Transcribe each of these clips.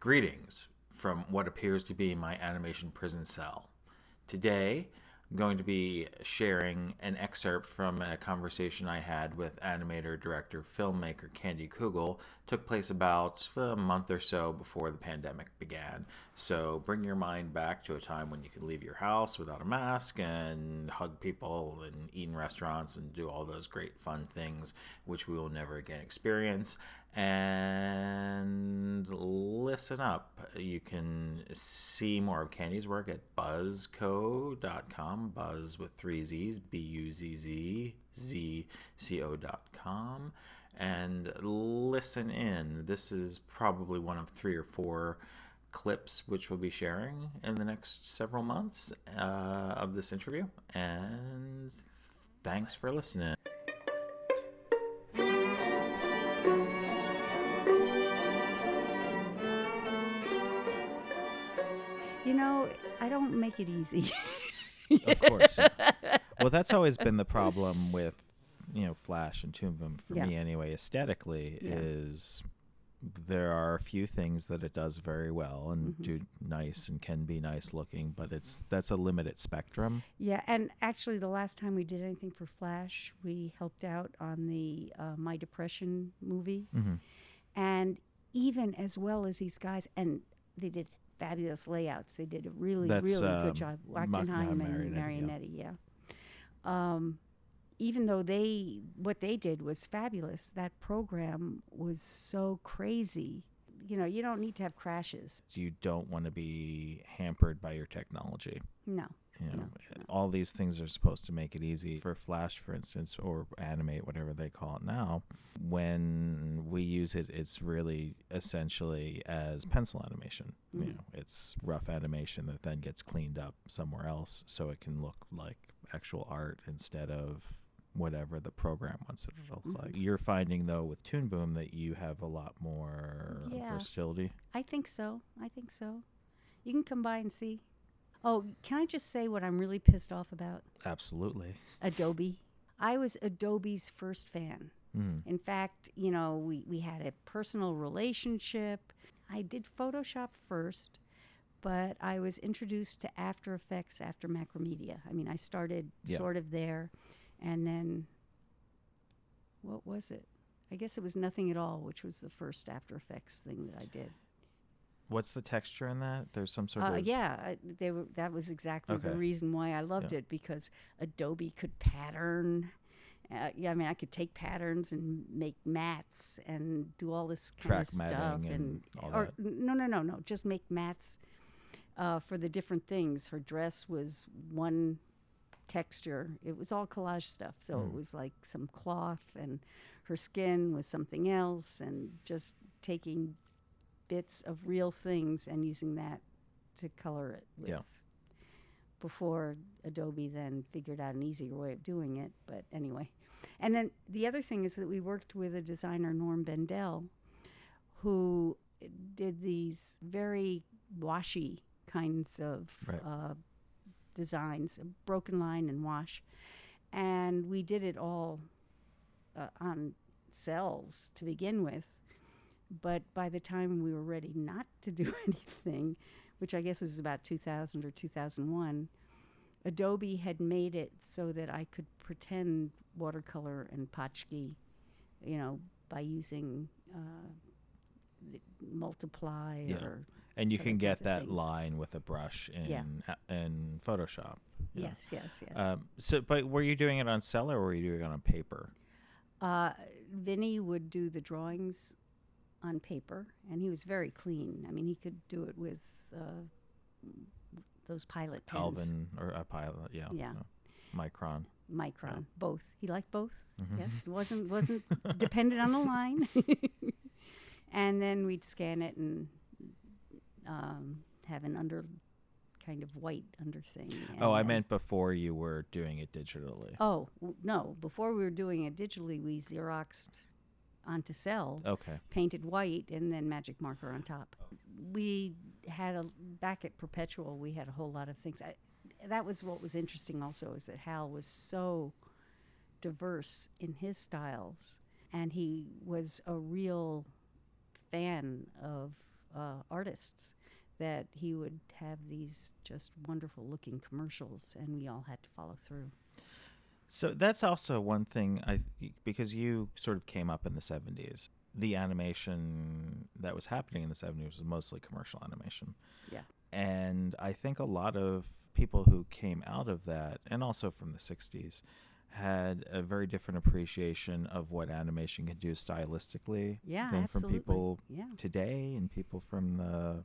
Greetings from what appears to be my animation prison cell. Today, I'm going to be sharing an excerpt from a conversation I had with animator, director, filmmaker Candy Kugel. Took place about a month or so before the pandemic began. So bring your mind back to a time when you could leave your house without a mask and hug people and eat in restaurants and do all those great fun things which we will never again experience. And listen up. You can see more of Candy's work at buzzco.com, buzz with three Z's, BUZZZCO.com, and listen in. This is probably one of 3 or 4 clips which we'll be sharing in the next several months of this interview, and thanks for listening. You know, I don't make it easy. Of course. Well, that's always been the problem with, Flash and Toon Boom, for me anyway, aesthetically, is there are a few things that it does very well and do nice and can be nice looking, but that's a limited spectrum. Yeah, and actually the last time we did anything for Flash, we helped out on the My Depression movie. And even as well as these guys, and they did fabulous layouts. They did a really good job. Wachtenheim and Marionetti, even though what they did was fabulous, that program was so crazy. You don't need to have crashes. You don't want to be hampered by your technology. No. All these things are supposed to make it easy. For Flash, for instance, or Animate, whatever they call it now, when we use it, it's really essentially as pencil animation. It's rough animation that then gets cleaned up somewhere else so it can look like actual art instead of whatever the program wants it to look like. You're finding, though, with Toon Boom that you have a lot more versatility. I think so. You can come by and see. Oh, can I just say what I'm really pissed off about? Absolutely. Adobe. I was Adobe's first fan. In fact, we had a personal relationship. I did Photoshop first, but I was introduced to After Effects after Macromedia. I mean, I started sort of there, and then, what was it? I guess it was Nothing at All, which was the first After Effects thing that I did. What's the texture in that? There's some sort of... that was exactly the reason why I loved it, because Adobe could pattern. I could take patterns and make mats and do all this kind of stuff. Track matting and all that. No, just make mats for the different things. Her dress was one texture. It was all collage stuff. So it was like some cloth, and her skin was something else, and just taking bits of real things and using that to color it with. Before Adobe then figured out an easier way of doing it. But anyway. And then the other thing is that we worked with a designer, Norm Bendel, who did these very washy kinds of designs, broken line and wash. And we did it all on cells to begin with. But by the time we were ready not to do anything, which I guess was about 2000 or 2001, Adobe had made it so that I could pretend watercolor and potchki, by using multiply or... And you can get that line with a brush in Photoshop. Yes. But were you doing it on cell or were you doing it on paper? Vinny would do the drawings on paper, and he was very clean. I mean, he could do it with those pilot pens. Alvin, or a pilot, Micron. Both. He liked both. Yes, it wasn't dependent on the line. And then we'd scan it and have an kind of white under thing. I meant before you were doing it digitally. Oh, no. Before we were doing it digitally, we Xeroxed onto cell, painted white, and then magic marker on top. We had back at Perpetual, we had a whole lot of things. That was what was interesting also, is that Hal was so diverse in his styles, and he was a real fan of artists that he would have these just wonderful looking commercials, and we all had to follow through. So that's also one thing, because you sort of came up in the 70s. The animation that was happening in the 70s was mostly commercial animation. Yeah. And I think a lot of people who came out of that, and also from the 60s, had a very different appreciation of what animation could do stylistically Yeah, than from absolutely. people Yeah. today and people from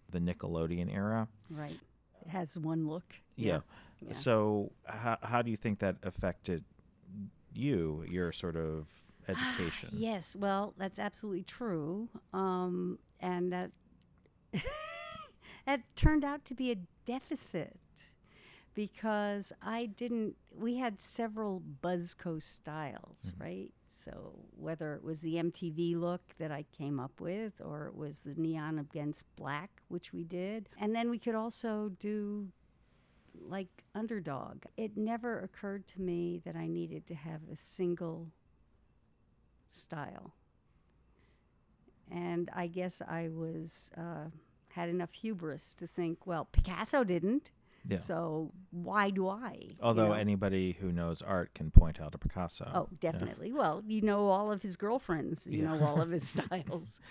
the Nickelodeon era. Right. It has one look. Yeah. Yeah. So how do you think that affected your sort of education? Yes, well, that's absolutely true. And that that turned out to be a deficit because we had several Buzzco styles, right? So whether it was the MTV look that I came up with or it was the neon against black, which we did. And then we could also do like Underdog. It never occurred to me that I needed to have a single style. And I guess I had enough hubris to think, well, Picasso didn't. Yeah. So why do I? Although anybody who knows art can point out a Picasso. Oh, definitely. Yeah. Well, you know all of his girlfriends. You know all of his styles.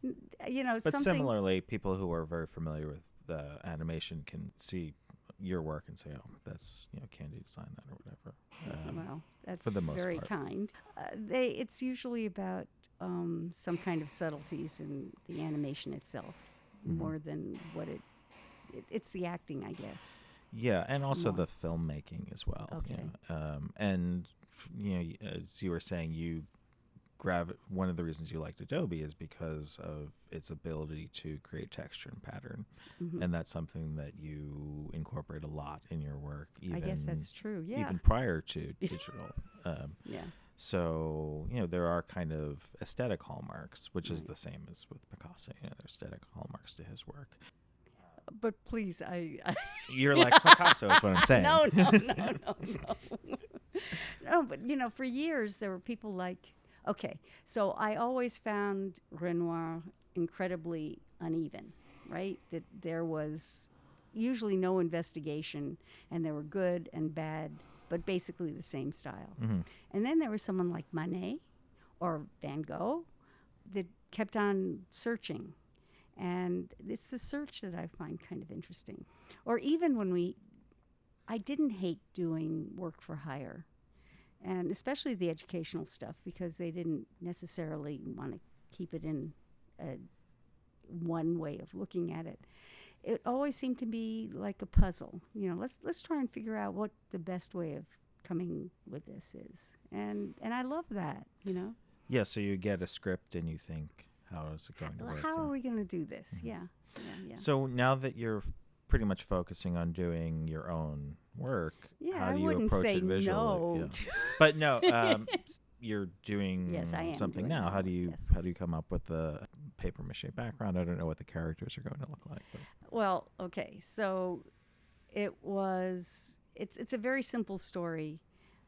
But similarly, people who are very familiar with the animation can see your work and say, "Oh, that's Candy designed that or whatever." Well, that's for the most very part. kind. It's usually about some kind of subtleties in the animation itself, more than what it's the acting, I guess. Yeah, and also More. the filmmaking as well. Okay. And as you were saying, one of the reasons you liked Adobe is because of its ability to create texture and pattern, and that's something that you incorporate a lot in your work. I guess that's true. Yeah. Even prior to digital. Yeah. So there are kind of aesthetic hallmarks, which is the same as with Picasso. There's aesthetic hallmarks to his work. But please, I You're like Picasso, is what I'm saying. No. No, but for years there were people like, okay, so I always found Renoir incredibly uneven, right? That there was usually no investigation, and there were good and bad, but basically the same style. And then there was someone like Manet or Van Gogh that kept on searching. And it's the search that I find kind of interesting. Or even when I didn't hate doing work for hire, and especially the educational stuff, because they didn't necessarily want to keep it in one way of looking at it. It always seemed to be like a puzzle. Let's try and figure out what the best way of coming with this is. And I love that, Yeah, so you get a script and you think, how is it going to work? How are we going to do this? Yeah. So now that you're pretty much focusing on doing your own work, how do you approach it visually? No. But no, you're doing Yes, I am something doing now. it. How do you Yes. how do you come up with the paper mache background? I don't know what the characters are going to look like. But. Well, okay. So it's a very simple story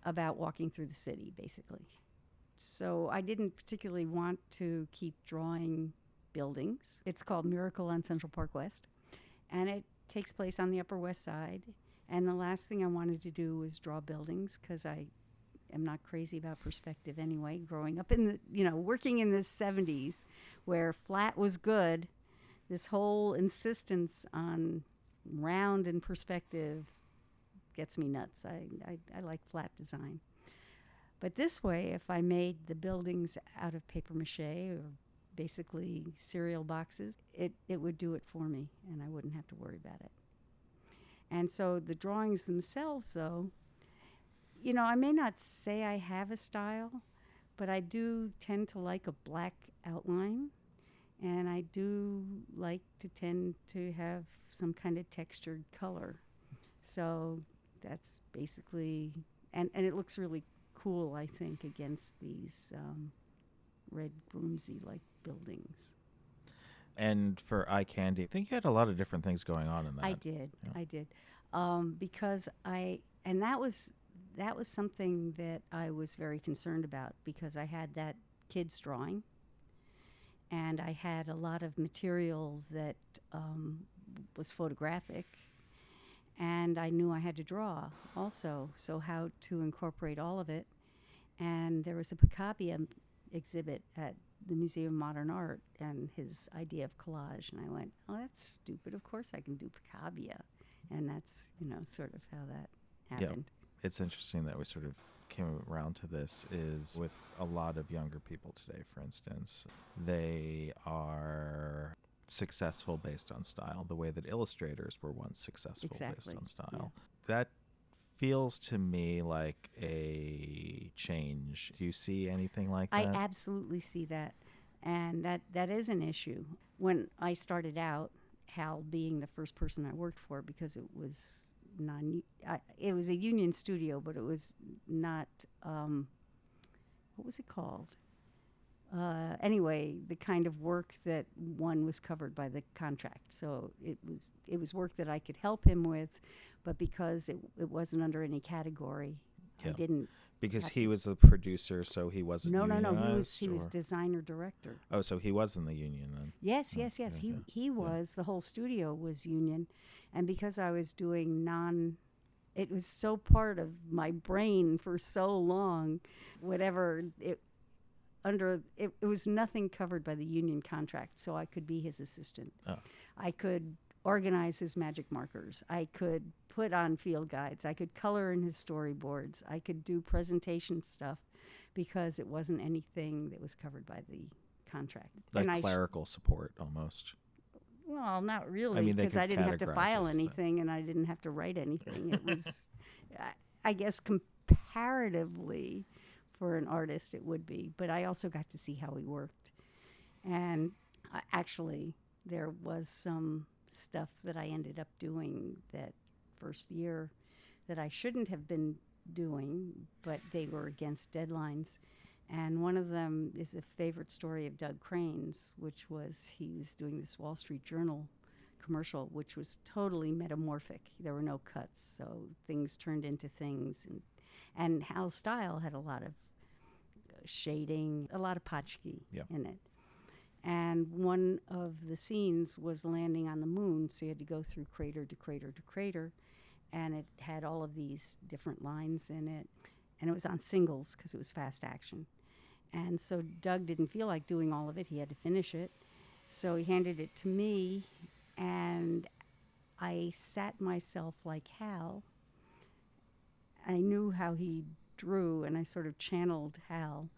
about walking through the city, basically. So I didn't particularly want to keep drawing buildings. It's called Miracle on Central Park West, and it takes place on the Upper West Side. And the last thing I wanted to do was draw buildings, because I am not crazy about perspective anyway. Growing up working in the 70s where flat was good, this whole insistence on round and perspective gets me nuts. I like flat design. But this way, if I made the buildings out of paper mache or basically cereal boxes, it would do it for me, and I wouldn't have to worry about it. And so the drawings themselves, though, I may not say I have a style, but I do tend to like a black outline, and I do like to tend to have some kind of textured color. So that's basically, and it looks really cool, I think, against these red broomsy-like buildings. And for Eye Candy, I think you had a lot of different things going on in that. I did. Yeah. I did. Because that was something that I was very concerned about, because I had that kid's drawing, and I had a lot of materials that was photographic, and I knew I had to draw also, so how to incorporate all of it. And there was a Picabia exhibit at the Museum of Modern Art and his idea of collage, and I went, oh, that's stupid, of course I can do Picabia. And that's, sort of how that happened. It's interesting that we sort of came around to this is with a lot of younger people today, for instance, they are successful based on style, the way that illustrators were once successful based on style. That feels to me like a change. Do you see anything like that? I absolutely see that. And that is an issue. When I started out, Hal being the first person I worked for, because it was it was a union studio, but it was not, what was it called? Anyway, the kind of work that one was covered by the contract. So it was work that I could help him with, but because it wasn't under any category, I didn't. Because he was a producer, so he wasn't unionized? No. He was designer director. Oh, so he was in the union then? Yes. He was. The whole studio was union. And because I was doing it was so part of my brain for so long, it was nothing covered by the union contract, so I could be his assistant. Oh. I could organize his magic markers. I could put on field guides. I could color in his storyboards. I could do presentation stuff because it wasn't anything that was covered by the contract. Like clerical support almost. Well, not really, because I didn't have to file anything and I didn't have to write anything. It was, I guess, comparatively for an artist it would be. But I also got to see how he worked. And actually, there was some stuff that I ended up doing that first year that I shouldn't have been doing, but they were against deadlines. And one of them is a favorite story of Doug Crane's, which was he was doing this Wall Street Journal commercial, which was totally metamorphic. There were no cuts, so things turned into things. And Hal's style had a lot of shading, a lot of potchki in it. And one of the scenes was landing on the moon, so you had to go through crater to crater to crater. And it had all of these different lines in it. And it was on singles because it was fast action. And so Doug didn't feel like doing all of it. He had to finish it. So he handed it to me, and I sat myself like Hal. I knew how he drew, and I sort of channeled Hal.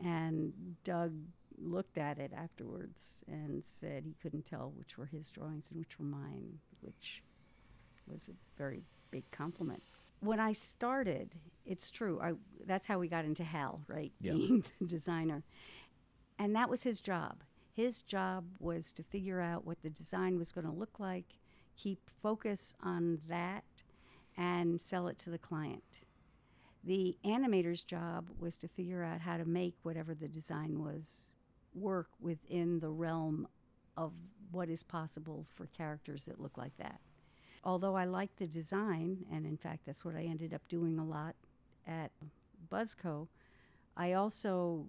And Doug looked at it afterwards and said he couldn't tell which were his drawings and which were mine, which was a very big compliment. When I started, it's true, that's how we got into Hal, right? Yeah. Being the designer. And that was his job. His job was to figure out what the design was going to look like, keep focus on that, and sell it to the client. The animator's job was to figure out how to make whatever the design was work within the realm of what is possible for characters that look like that. Although I liked the design, and in fact that's what I ended up doing a lot at Buzzco, I also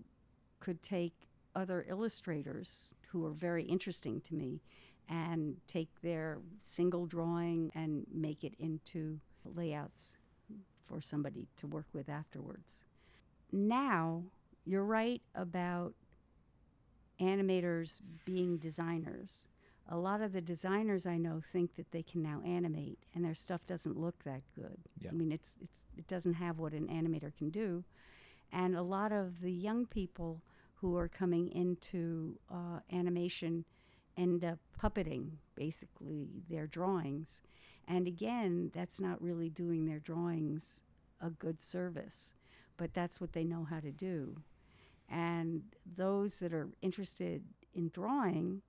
could take other illustrators who were very interesting to me and take their single drawing and make it into layouts for somebody to work with afterwards. Now, you're right about animators being designers. A lot of the designers I know think that they can now animate, and their stuff doesn't look that good. Yeah. I mean, it doesn't have what an animator can do. And a lot of the young people who are coming into animation end up puppeting, basically, their drawings. And again, that's not really doing their drawings a good service, but that's what they know how to do. And those that are interested in drawing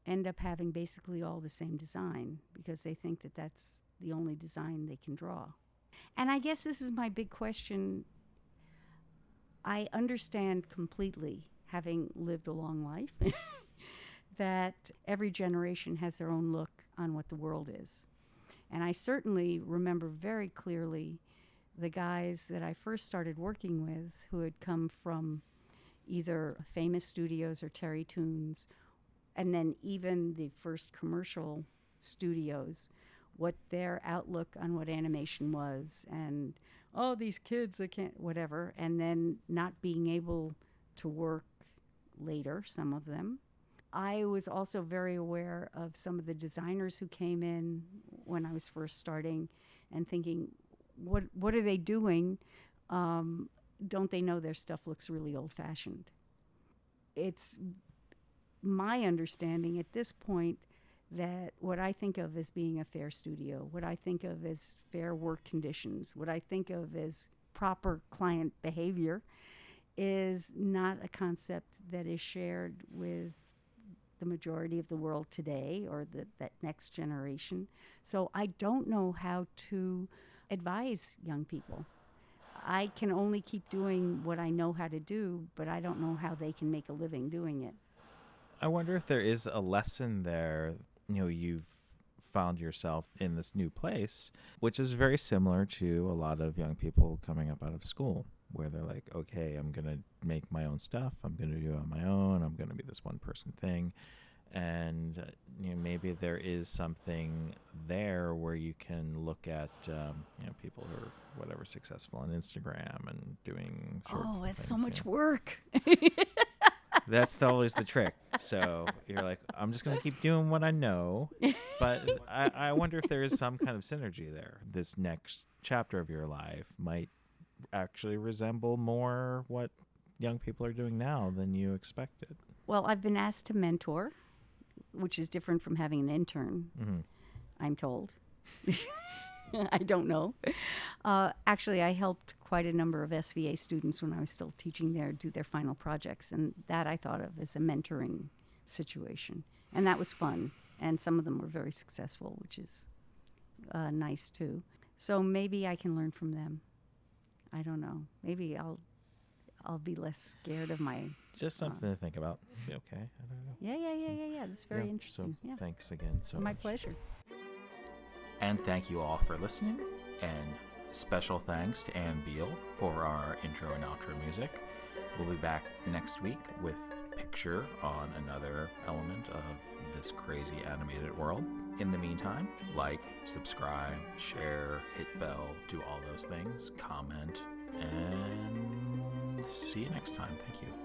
end up having basically all the same design because they think that that's the only design they can draw. And I guess this is my big question. I understand completely, having lived a long life, that every generation has their own look on what the world is. And I certainly remember very clearly the guys that I first started working with who had come from, either famous studios or Terry Toons, and then even the first commercial studios, what their outlook on what animation was, and oh, these kids, I can't, whatever, and then not being able to work later, some of them. I was also very aware of some of the designers who came in when I was first starting and thinking, what are they doing? Don't they know their stuff looks really old-fashioned? It's my understanding at this point that what I think of as being a fair studio, what I think of as fair work conditions, what I think of as proper client behavior is not a concept that is shared with the majority of the world today or that next generation. So I don't know how to advise young people. I can only keep doing what I know how to do, but I don't know how they can make a living doing it. I wonder if there is a lesson there. You've found yourself in this new place, which is very similar to a lot of young people coming up out of school, where they're like, okay, I'm going to make my own stuff. I'm going to do it on my own. I'm going to be this one person thing. And maybe there is something there where you can look at people who are whatever successful on Instagram and doing short That's things, so much work. That's always the trick. So you're like, I'm just going to keep doing what I know. But I wonder if there is some kind of synergy there. This next chapter of your life might actually resemble more what young people are doing now than you expected. Well, I've been asked to mentor, which is different from having an intern, I'm told. I don't know. Actually, I helped quite a number of SVA students when I was still teaching there do their final projects, and that I thought of as a mentoring situation. And that was fun, and some of them were very successful, which is nice too. So maybe I can learn from them. I don't know. Maybe I'll be less scared of my... Just something to think about. Be okay. I don't know. Yeah. That's very interesting. So Yeah. thanks again so My much. pleasure. And thank you all for listening. And special thanks to Ann Beal for our intro and outro music. We'll be back next week with Picture on another element of this crazy animated world. In the meantime, like, subscribe, share, hit bell, do all those things, comment, and see you next time. Thank you.